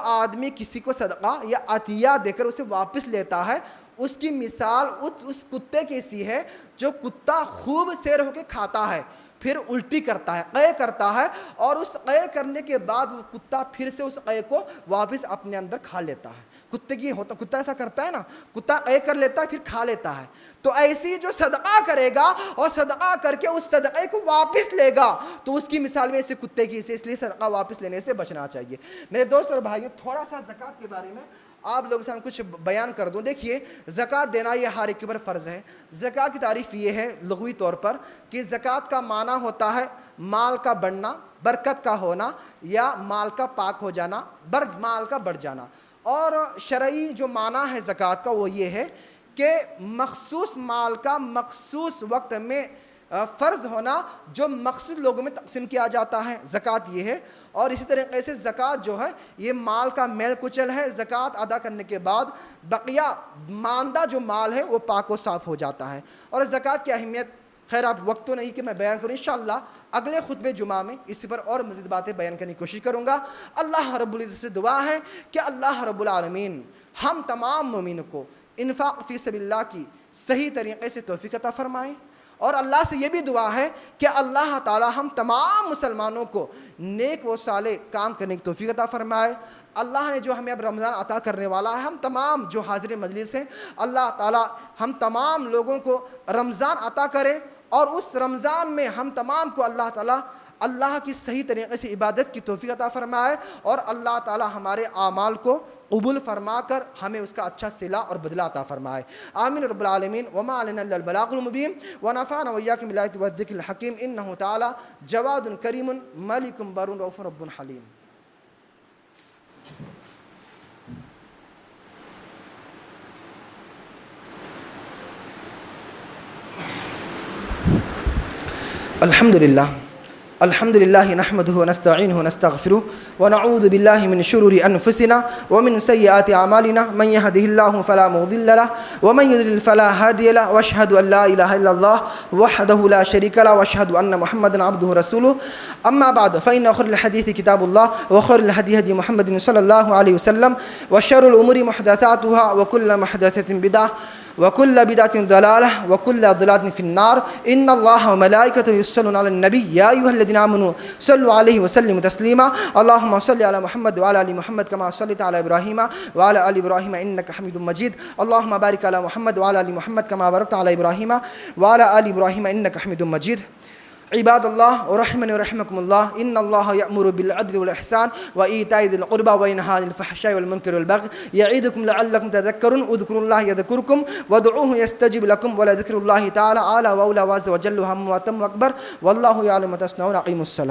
آدمی کسی کو صدقہ یا عطیہ دے کر اسے واپس لیتا ہے، اس کی مثال اس کتے کی سی ہے جو کتا خوب سیر ہو کے کھاتا ہے، پھر الٹی کرتا ہے، قے کرتا ہے، اور اس قے کرنے کے بعد وہ کتا پھر سے اس قے کو واپس اپنے اندر کھا لیتا ہے۔ کتا ایسا کرتا ہے نا، کتا قے کر لیتا ہے پھر کھا لیتا ہے۔ تو ایسی جو صدقہ کرے گا اور صدقہ کر کے اس صدقے کو واپس لے گا تو اس کی مثال میں ایسے کتے کی سے، اس لیے صدقہ واپس لینے سے بچنا چاہیے۔ میرے دوست اور بھائیو، تھوڑا سا زکوٰۃ کے بارے میں آپ لوگوں سے ہم کچھ بیان کر دوں۔ دیکھیے زکوٰۃ دینا یہ ہر ایک کے اوپر فرض ہے۔ زکوٰۃ کی تعریف یہ ہے لغوی طور پر کہ زکوٰۃ کا معنی ہوتا ہے مال کا بڑھنا، برکت کا ہونا، یا مال کا پاک ہو جانا، مال کا بڑھ جانا۔ اور شرعی جو معنی ہے زکوٰۃ کا وہ یہ ہے کہ مخصوص مال کا مخصوص وقت میں فرض ہونا جو مخصوص لوگوں میں تقسیم کیا جاتا ہے، زکوٰۃ یہ ہے۔ اور اسی طریقے سے زکوٰۃ جو ہے یہ مال کا میل کچل ہے، زکوٰۃ ادا کرنے کے بعد بقیہ ماندہ جو مال ہے وہ پاک و صاف ہو جاتا ہے۔ اور زکوٰۃ کی اہمیت، خیر اب وقت تو نہیں کہ میں بیان کروں، انشاءاللہ اگلے خطبے جمعہ میں اس پر اور مزید باتیں بیان کرنے کی کوشش کروں گا۔ اللہ رب العزت سے دعا ہے کہ اللہ رب العالمین ہم تمام مومنوں کو انفاق فی سبیل اللہ کی صحیح طریقے سے توفیق عطا فرمائیں، اور اللہ سے یہ بھی دعا ہے کہ اللہ تعالی ہم تمام مسلمانوں کو نیک و صالح کام کرنے کی توفیق عطا فرمائے۔ اللہ نے جو ہمیں اب رمضان عطا کرنے والا ہے، ہم تمام جو حاضر مجلس ہیں، اللہ تعالی ہم تمام لوگوں کو رمضان عطا کرے، اور اس رمضان میں ہم تمام کو اللہ تعالی اللہ کی صحیح طریقے سے عبادت کی توفیق عطا فرمائے، اور اللہ تعالی ہمارے اعمال کو قبول فرما کر ہمیں اس کا اچھا صلہ اور بدلہ عطا فرمائے۔ آمین رب العالمین۔ وما علینا الا البلاغ المبین ونفعنا وإياكم بالآیات والذکر الحکیم انہ تعالی جواد کریم ملک بر رؤوف رب حلیم۔ الحمد لله نحمده ونستعينه ونستغفره ونعوذ بالله من شرور أنفسنا ومن سيئات أعمالنا، من يهده الله فلا مضل له ومن يضلل فلا هادي له، وأشهد أن لا إله إلا الله وحده لا شريك له، وأشهد أن محمدا عبده ورسوله. أما بعد، فإن خير الحديث كتاب الله، وخير الهدي هدي محمد صلى الله عليه وسلم، وشر الأمور محدثاتها، وكل محدثة بدعة، وكل بدعة ضلالة، وكل ضلالة في النار. إن الله وملائكته يصلون على النبي يا أيها الذين آمنوا صلوا عليه وسلموا تسليما. اللهم صل على محمد وعلى آل محمد كما صليت على إبراهيم وعلى آل إبراهيم إنك حميد مجيد. اللهم بارك على محمد وعلى آل محمد كما باركت على إبراهيم وعلى آل إبراهيم إنك حميد مجيد. عباد الله ورحمني ورحمكم الله، إن الله يأمر بالعدل والإحسان وإيتاء ذي القربى وينهى عن الفحشاء والمنكر والبغي يعظكم لعلكم تذكرون. اذكروا الله يذكركم وادعوه يستجب لكم، ولذكر الله تعالى أعلى وأولى وعز وجل وهم وأتم وأكبر، والله يعلم ما تصنعون. أقيموا الصلاة.